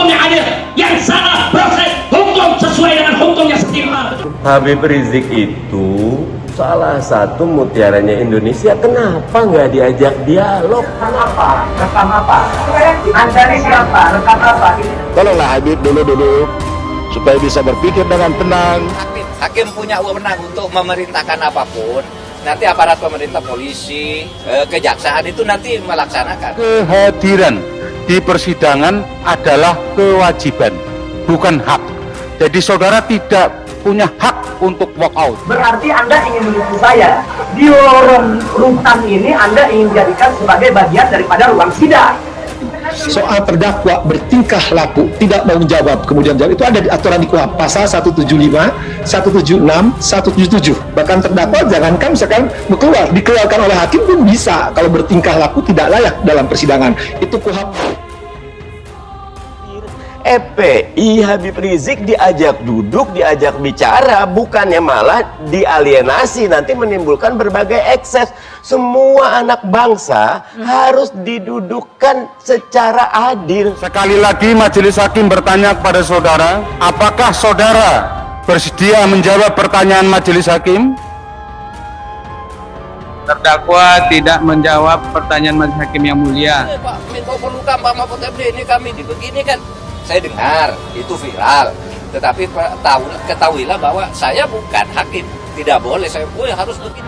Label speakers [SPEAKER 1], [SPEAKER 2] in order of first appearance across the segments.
[SPEAKER 1] hukum yang adil, yang salah proses hukum sesuai dengan hukum yang setimpal.
[SPEAKER 2] Habib Rizik itu salah satu mutiaranya Indonesia. Kenapa nggak diajak dialog?
[SPEAKER 3] Kenapa? Rekam apa? Anda ini siapa? Rekam apa?
[SPEAKER 4] Tolonglah Habib dulu supaya bisa berpikir dengan tenang.
[SPEAKER 5] Hakim punya wewenang untuk memerintahkan apapun. Nanti aparat pemerintah, polisi, kejaksaan itu nanti melaksanakan.
[SPEAKER 4] Kehadiran di persidangan adalah kewajiban, bukan hak. Jadi saudara tidak punya hak untuk walk out.
[SPEAKER 3] Berarti Anda ingin menipu saya. Di lorong rutan ini Anda ingin jadikan sebagai bagian daripada ruang sidang.
[SPEAKER 6] Soal terdakwa bertingkah laku tidak mau menjawab kemudian jawab, itu ada di aturan di KUHP pasal 175, 176, 177. Bahkan terdakwa jangankan misalkan dikeluarkan oleh hakim pun bisa kalau bertingkah laku tidak layak dalam persidangan. Itu KUHP.
[SPEAKER 2] FPI Habib Rizik diajak duduk, diajak bicara, bukannya malah dialienasi, nanti menimbulkan berbagai ekses. Semua anak bangsa harus didudukkan secara adil.
[SPEAKER 4] Sekali lagi majelis hakim bertanya kepada saudara, apakah saudara bersedia menjawab pertanyaan majelis hakim?
[SPEAKER 7] Terdakwa tidak menjawab pertanyaan majelis hakim yang mulia.
[SPEAKER 5] Pak Menko Polhukam, Pak Mahfud MD, ini kami begini kan. Saya dengar itu viral, tetapi ketahuilah bahwa saya bukan hakim, tidak boleh saya harus begini.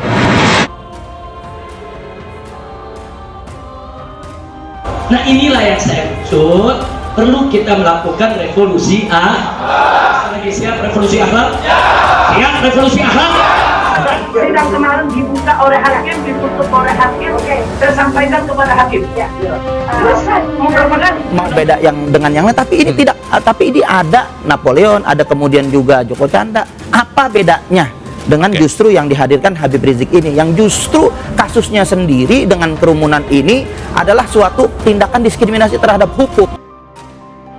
[SPEAKER 1] Nah inilah yang saya maksud, perlu kita melakukan revolusi akhlak. Lagi siap revolusi akhlak? Siap revolusi akhlak?
[SPEAKER 3] Sidang kemarin dibuka oleh hakim, ditutup oleh hakim, saya sampaikan kepada hakim. Selesai. Mau berapa kali?
[SPEAKER 8] Mau beda yang dengan yang lain, tapi ini tidak, tapi ini ada Napoleon, ada kemudian juga Joko Chandra. Apa bedanya dengan justru yang dihadirkan Habib Rizik ini, yang justru kasusnya sendiri dengan kerumunan ini adalah suatu tindakan diskriminasi terhadap hukum.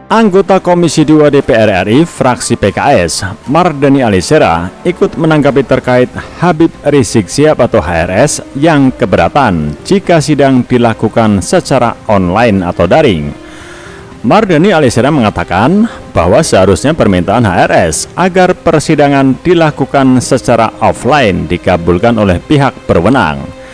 [SPEAKER 9] Anggota Komisi 2 DPR RI fraksi PKS, Mardhani Alisera, ikut menanggapi terkait Habib Rizik Syihab atau HRS yang keberatan jika sidang dilakukan secara online atau daring. Mardhani Alisera mengatakan bahwa seharusnya permintaan HRS agar persidangan dilakukan secara offline dikabulkan oleh pihak berwenang.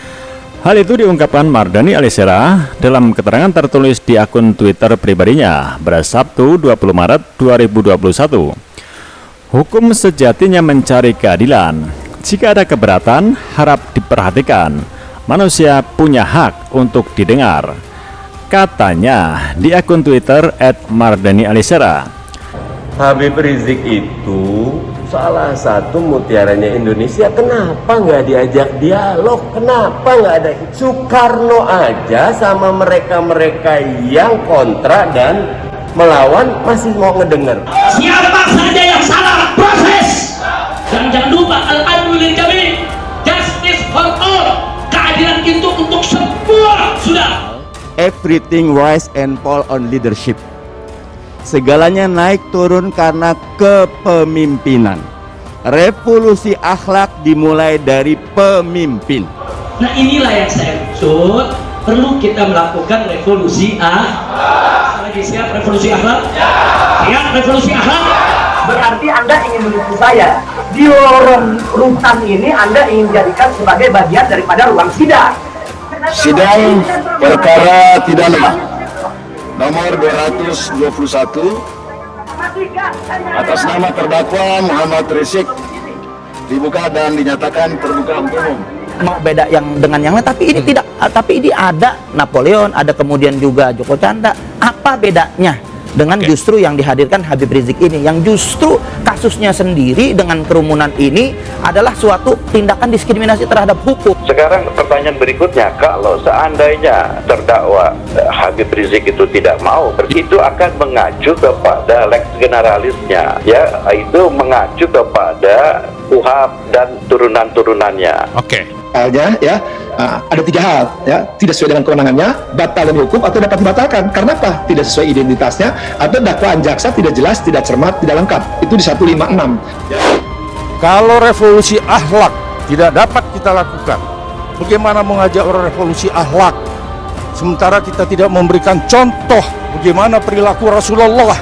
[SPEAKER 9] Hal itu diungkapkan Mardhani Alisera dalam keterangan tertulis di akun Twitter pribadinya pada Sabtu 20 Maret 2021. Hukum sejatinya mencari keadilan. Jika ada keberatan, harap diperhatikan. Manusia punya hak untuk didengar, katanya di akun Twitter @Mardhani Alisera.
[SPEAKER 2] Habib Rizik itu salah satu mutiaranya Indonesia. Kenapa nggak diajak dialog? Kenapa nggak ada Soekarno aja sama mereka-mereka yang kontra dan melawan masih mau ngedenger?
[SPEAKER 1] Siapa saja yang salah proses. Dan jangan lupa al-adlu lil jami', justice for all. Keadilan itu untuk semua. Sudah.
[SPEAKER 10] Everything rise and fall on leadership. Segalanya naik turun karena kepemimpinan. Revolusi akhlak dimulai dari pemimpin.
[SPEAKER 1] Nah inilah yang saya maksud, perlu kita melakukan revolusi akhlak. Lagi siap revolusi akhlak? Siap revolusi akhlak?
[SPEAKER 3] Berarti Anda ingin menipu saya. Di lorong rutan ini Anda ingin jadikan sebagai bagian daripada ruang sidang.
[SPEAKER 4] Sidang perkara pidana nomor 221 atas nama terdakwa Muhammad Rizik dibuka dan dinyatakan terbuka untuk umum.
[SPEAKER 8] Mau beda yang dengan yang lain, tapi ini tidak, tapi ini ada Napoleon, ada kemudian juga Joko Chandra. Apa bedanya dengan justru yang dihadirkan Habib Rizik ini, yang justru kasusnya sendiri dengan kerumunan ini adalah suatu tindakan diskriminasi terhadap hukum.
[SPEAKER 11] Sekarang pertanyaan berikutnya, kalau seandainya terdakwa Habib Rizik itu tidak mau, itu akan mengacu kepada lex generalisnya, ya, itu mengacu kepada KUHP dan turunan-turunannya.
[SPEAKER 6] Halnya ya, ada tiga hal ya, tidak sesuai dengan kewenangannya, batal demi hukum, atau dapat dibatalkan. Karena apa? Tidak sesuai identitasnya, atau dakwaan jaksa tidak jelas, tidak cermat, tidak lengkap. Itu di 156.
[SPEAKER 4] Kalau revolusi akhlak tidak dapat kita lakukan, bagaimana mengajak orang revolusi akhlak sementara kita tidak memberikan contoh bagaimana perilaku Rasulullah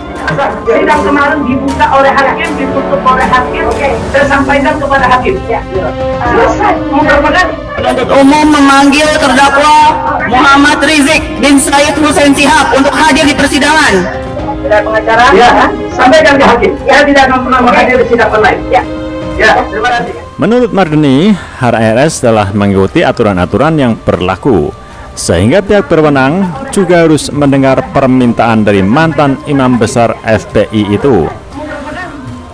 [SPEAKER 3] Sidang kemarin dibuka oleh hakim, ditutup oleh hakim, saya sampaikan kepada hakim. Selesai. Mau berapa kali?
[SPEAKER 12] Penuntut umum memanggil terdakwa Muhammad Rizik bin Said Hussein Sihab untuk hadir di persidangan.
[SPEAKER 3] Tidak pengacara? Ya. Sampaikan ke hakim. Saya tidak akan pernah menghadiri sidang online. Ya. Ya, terima kasih.
[SPEAKER 9] Menurut Mardani, HRS telah mengikuti aturan-aturan yang berlaku, sehingga pihak berwenang juga harus mendengar permintaan dari mantan imam besar FPI itu.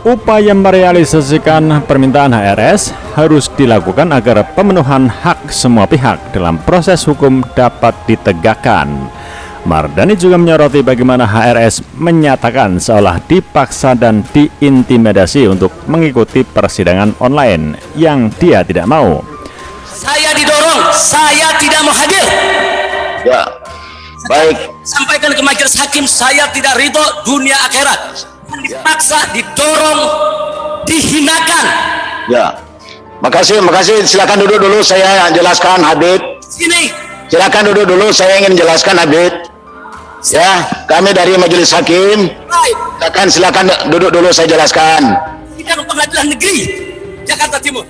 [SPEAKER 9] Upaya merealisasikan permintaan HRS harus dilakukan agar pemenuhan hak semua pihak dalam proses hukum dapat ditegakkan. Mardani juga menyoroti bagaimana HRS menyatakan seolah dipaksa dan diintimidasi untuk mengikuti persidangan online yang dia tidak mau.
[SPEAKER 12] Saya didorong, saya tidak mau hadir.
[SPEAKER 10] Ya, baik.
[SPEAKER 12] Sampaikan ke majelis hakim, saya tidak ridho dunia akhirat. Dipaksa, didorong, dihinakan.
[SPEAKER 10] Ya, makasih. Silakan duduk dulu, saya jelaskan Habib.
[SPEAKER 12] Sini.
[SPEAKER 10] Silakan duduk dulu, saya ingin jelaskan Habib. Ya, kami dari majelis hakim. Silakan duduk dulu, saya jelaskan.
[SPEAKER 12] Sidang Pengadilan Negeri Jakarta Timur.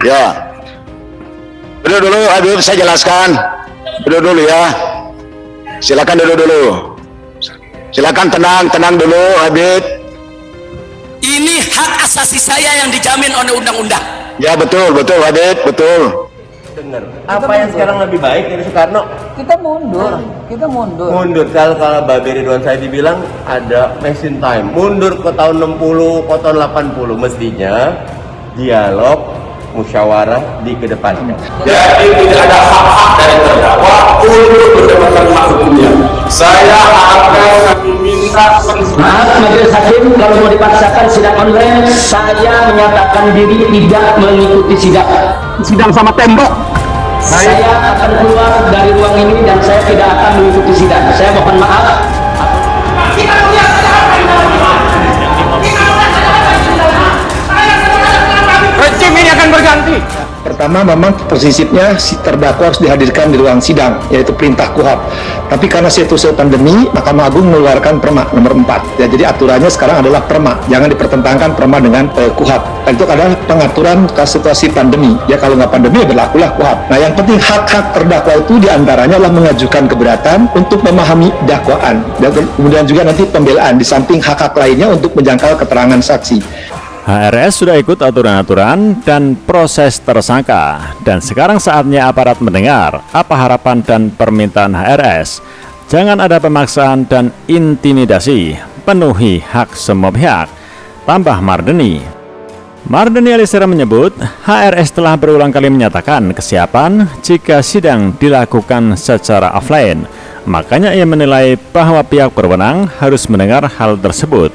[SPEAKER 10] Ya. Duduk dulu Habib, saya jelaskan. Duduk dulu ya. Silakan duduk dulu. Silakan tenang dulu Habib.
[SPEAKER 12] Ini hak asasi saya yang dijamin oleh undang-undang.
[SPEAKER 10] Ya betul Habib, betul. Dengar. Apa yang sekarang lebih baik dari Soekarno?
[SPEAKER 13] Kita mundur.
[SPEAKER 10] Mundur. Kalau Babe Ridwan Saidi bilang ada machine time. Mundur ke tahun 60, ke tahun 80. Mestinya dialog, musyawarah dikedepankan.
[SPEAKER 2] Jadi tidak ada hak-hak dari terdakwa untuk mendapatkan hak hukumnya. Saya akan meminta
[SPEAKER 1] Maaf majelis hakim, kalau mau dipaksakan sidang online, saya menyatakan diri tidak mengikuti sidang.
[SPEAKER 6] Sidang sama tembok.
[SPEAKER 1] Saya akan keluar dari ruang ini dan saya tidak akan mengikuti sidang. Saya mohon maaf.
[SPEAKER 4] Rezim ini akan berganti.
[SPEAKER 6] Pertama, memang prinsipnya si terdakwa harus dihadirkan di ruang sidang, yaitu perintah KUHAP. Tapi karena situasi pandemi, Mahkamah Agung mengeluarkan Perma nomor 4. Ya, jadi aturannya sekarang adalah Perma. Jangan dipertentangkan Perma dengan KUHAP. Dan itu adalah pengaturan situasi pandemi. Ya, kalau nggak pandemi, berlakulah KUHAP. Nah, yang penting hak-hak terdakwa itu diantaranya adalah mengajukan keberatan untuk memahami dakwaan. Dan kemudian juga nanti pembelaan, di samping hak-hak lainnya untuk menjangkau keterangan saksi.
[SPEAKER 9] HRS sudah ikut aturan-aturan dan proses tersangka, dan sekarang saatnya aparat mendengar apa harapan dan permintaan HRS. Jangan ada pemaksaan dan intimidasi, penuhi hak semua pihak, tambah Mardani. Mardani Alisera menyebut HRS telah berulang kali menyatakan kesiapan jika sidang dilakukan secara offline. Makanya ia menilai bahwa pihak berwenang harus mendengar hal tersebut.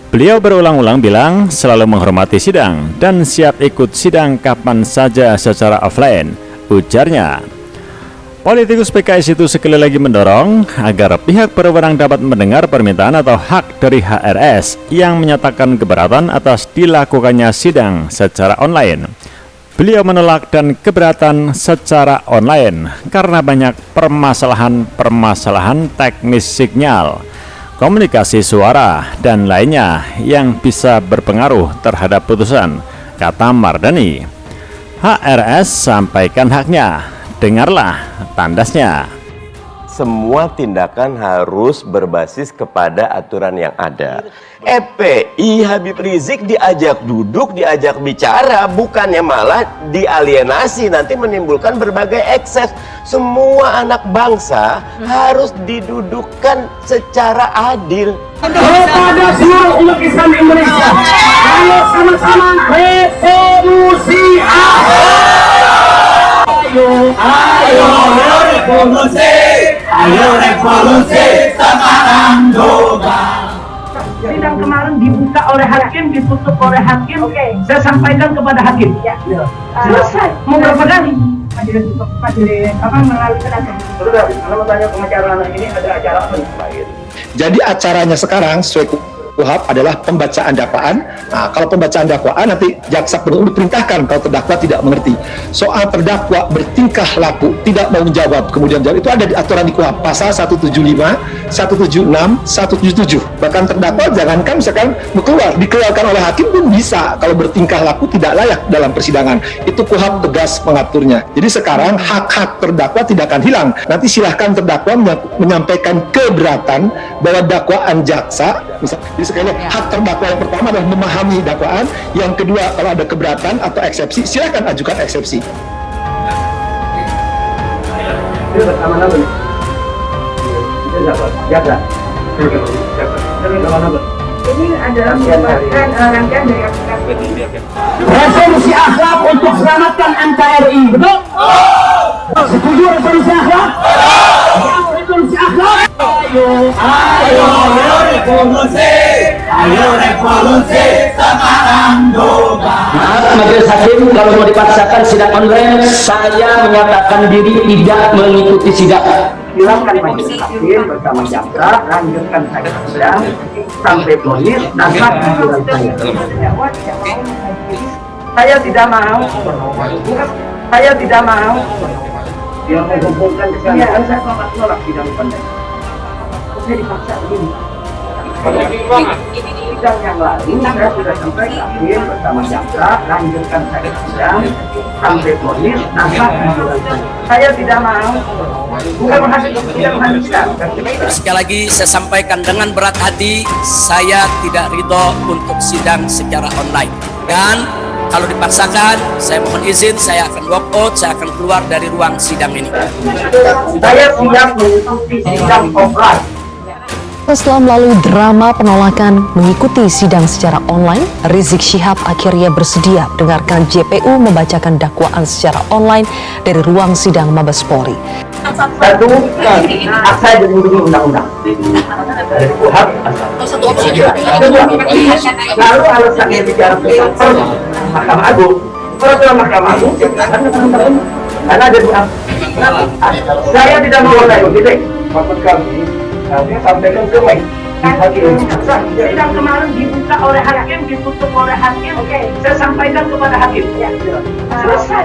[SPEAKER 9] Beliau berulang-ulang bilang selalu menghormati sidang dan siap ikut sidang kapan saja secara offline, ujarnya. Politikus PKS itu sekali lagi mendorong agar pihak berwenang dapat mendengar permintaan atau hak dari HRS yang menyatakan keberatan atas dilakukannya sidang secara online. Beliau menolak dan keberatan secara online karena banyak permasalahan teknis sinyal, komunikasi suara, dan lainnya yang bisa berpengaruh terhadap putusan, kata Mardani. HRS sampaikan haknya, dengarlah tandasnya.
[SPEAKER 2] Semua tindakan harus berbasis kepada aturan yang ada. FPI Habib Rizik diajak duduk, diajak bicara, bukannya malah dialienasi, nanti menimbulkan berbagai ekses. Semua anak bangsa harus didudukkan secara adil.
[SPEAKER 3] Kepada seluruh umat Islam Indonesia, ayo sama-sama revolusi Ayo revolusi sekarang juga. Sidang kemarin dibuka oleh hakim, ditutup oleh hakim. Saya sampaikan kepada hakim. Selesai. Mau berapa kali? Sudah, kalau tanya pengacara ini ada acara apa?
[SPEAKER 6] Jadi acaranya sekarang sesuai KUHP adalah pembacaan dakwaan. Nah, kalau pembacaan dakwaan nanti jaksa penuntut diperintahkan kalau terdakwa tidak mengerti. Soal terdakwa bertingkah laku tidak mau menjawab kemudian jawab, itu ada di aturan di KUHP pasal 175, 176, 177. Bahkan terdakwa jangankan misalkan dikeluarkan oleh hakim pun bisa kalau bertingkah laku tidak layak dalam persidangan. Itu KUHP tegas mengaturnya. Jadi sekarang hak-hak terdakwa tidak akan hilang. Nanti silahkan terdakwa menyampaikan keberatan bahwa dakwaan jaksa, jadi sekali lagi, hak terdakwa yang pertama adalah memahami dakwaan, yang kedua kalau ada keberatan atau eksepsi silahkan ajukan eksepsi.
[SPEAKER 3] Ini adalah merupakan rangkaian dari resolusi akhlak untuk selamatkan NKRI, betul? Setuju resolusi akhlak? Resolusi akhlak? Ayo revolusi sekarang juga.
[SPEAKER 1] Maaf majelis hakim, kalau mau dipaksakan sidang online, saya menyatakan diri tidak mengikuti sidang.
[SPEAKER 3] Silakan majelis hakim bersama jaksa lanjutkan saja sidang sampai vonis dan tuntutan saya. Saya tidak mau. Saya tidak mau. Dia menghubungkan ke sana. Saya tolak sidang pendek. Saya dipaksa begini. Sidang yang lalu saya sudah sampai hakim bersama jaksa lanjutkan saja sidang sampai vonis dan tuntutan saya. Saya tidak mau. Bukan menghasilkan.
[SPEAKER 12] Sekali lagi saya sampaikan dengan berat hati, saya tidak ridho untuk sidang secara online. Dan kalau dipaksakan, saya mohon izin, saya akan walk out, saya akan keluar dari ruang sidang ini.
[SPEAKER 3] Saya siap mengikuti sidang offline.
[SPEAKER 13] Setelah melalui drama penolakan mengikuti sidang secara online, Rizik Syihab akhirnya bersedia dengarkan JPU membacakan dakwaan secara online dari ruang sidang Mabes Polri.
[SPEAKER 3] Satu, saya dilindungi undang-undang. Dari KUHP. Kedua, lalu alasannya bicara tentang Mahkamah Agung. Peraturan Mahkamah Agung, karena ada dua. Saya tidak mau titik. Maksud kami, saya sampaikan ke Mike. Sidang kemarin dibuka oleh hakim, ditutup oleh hakim. Saya sampaikan kepada hakim. Selesai.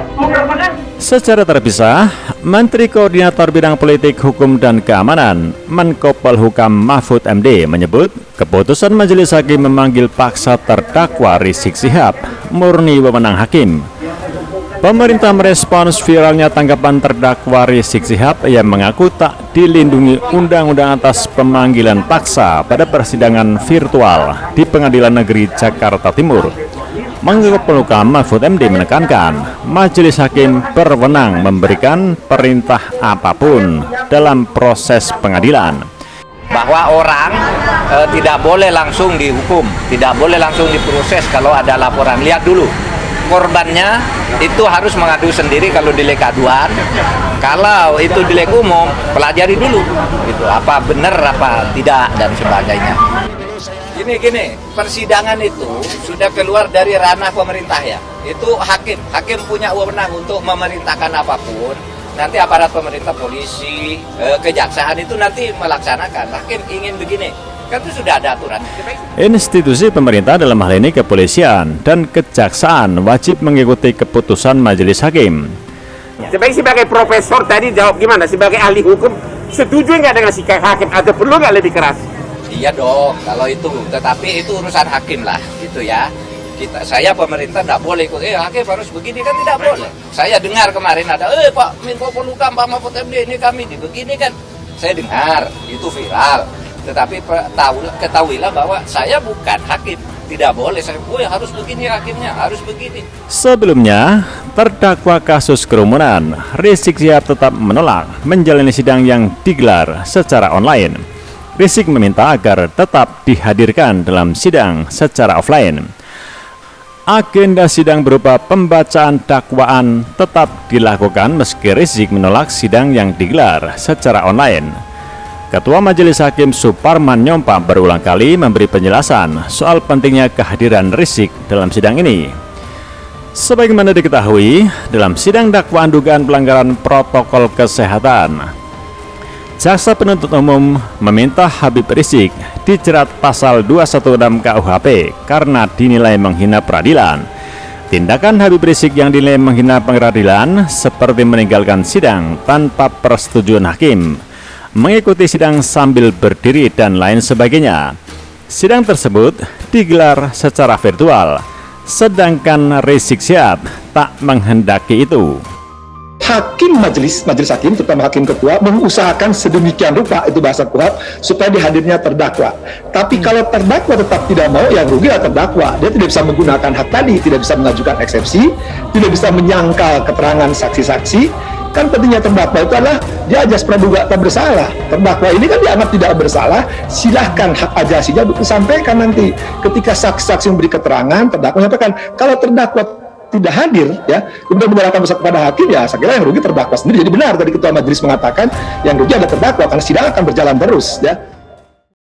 [SPEAKER 9] Secara terpisah, Menteri Koordinator Bidang Politik, Hukum, dan Keamanan, Menko Polhukam Mahfud MD menyebut keputusan Majelis Hakim memanggil paksa terdakwa Rizik Syihab murni wewenang hakim. Pemerintah merespons viralnya tanggapan terdakwa Rizik Syihab yang mengaku tak dilindungi undang-undang atas pemanggilan paksa pada persidangan virtual di Pengadilan Negeri Jakarta Timur. Menko Polhukam Mahfud MD menekankan majelis hakim berwenang memberikan perintah apapun dalam proses pengadilan.
[SPEAKER 5] Bahwa orang tidak boleh langsung dihukum, tidak boleh langsung diproses kalau ada laporan. Lihat dulu, korbannya itu harus mengadu sendiri kalau delik aduan. Kalau itu delik umum, pelajari dulu itu apa benar apa tidak dan sebagainya. Gini, persidangan itu sudah keluar dari ranah pemerintah ya. Itu hakim punya wewenang untuk memerintahkan apapun. Nanti aparat pemerintah, polisi, kejaksaan itu nanti melaksanakan. Hakim ingin begini, kan itu sudah ada aturan.
[SPEAKER 9] Institusi pemerintah dalam hal ini kepolisian dan kejaksaan wajib mengikuti keputusan majelis hakim.
[SPEAKER 2] Sebagai profesor tadi jawab gimana? Sebagai ahli hukum, setuju nggak dengan sikap hakim atau perlu nggak lebih keras?
[SPEAKER 5] Iya dong, kalau itu, tetapi itu urusan hakim lah, gitu ya. Saya pemerintah tidak boleh ikut, hakim harus begini kan tidak boleh. Saya dengar kemarin ada, Pak Menko Polhukam, Pak Mahfud MD ini kami begini kan. Saya dengar, itu viral. Tetapi ketahuilah bahwa saya bukan hakim, tidak boleh saya, harus begini hakimnya, harus begini.
[SPEAKER 9] Sebelumnya, terdakwa kasus kerumunan, Rizik Syihab tetap menolak menjalani sidang yang digelar secara online. Rizik meminta agar tetap dihadirkan dalam sidang secara offline. Agenda sidang berupa pembacaan dakwaan tetap dilakukan meski Rizik menolak sidang yang digelar secara online. Ketua Majelis Hakim Suparman Nyompa berulang kali memberi penjelasan soal pentingnya kehadiran Rizik dalam sidang ini. Sebagaimana diketahui, dalam sidang dakwaan dugaan pelanggaran protokol kesehatan, Jaksa penuntut umum meminta Habib Rizik dijerat pasal 216 KUHP karena dinilai menghina peradilan. Tindakan Habib Rizik yang dinilai menghina peradilan seperti meninggalkan sidang tanpa persetujuan hakim, mengikuti sidang sambil berdiri dan lain sebagainya. Sidang tersebut digelar secara virtual, sedangkan Rizik Syihab tak menghendaki itu.
[SPEAKER 6] Hakim majelis hakim, terutama hakim ketua, mengusahakan sedemikian rupa, itu bahasa kuat, supaya dihadirnya terdakwa. Tapi kalau terdakwa tetap tidak mau, yang rugi adalah terdakwa. Dia tidak bisa menggunakan hak tadi, tidak bisa mengajukan eksepsi, tidak bisa menyangkal keterangan saksi-saksi. Kan pentingnya terdakwa itu adalah dia ajas praduga tak bersalah. Terdakwa ini kan dianggap tidak bersalah, silahkan hak ajasinya disampaikan nanti. Ketika saksi-saksi memberi keterangan, terdakwa menyampaikan. Kalau terdakwa tidak hadir, ya, kemudian menyerahkan kepada hakim, ya saya kira yang rugi terdakwa sendiri. Jadi benar tadi ketua majelis mengatakan yang rugi ada terdakwa karena sidang akan berjalan terus, ya.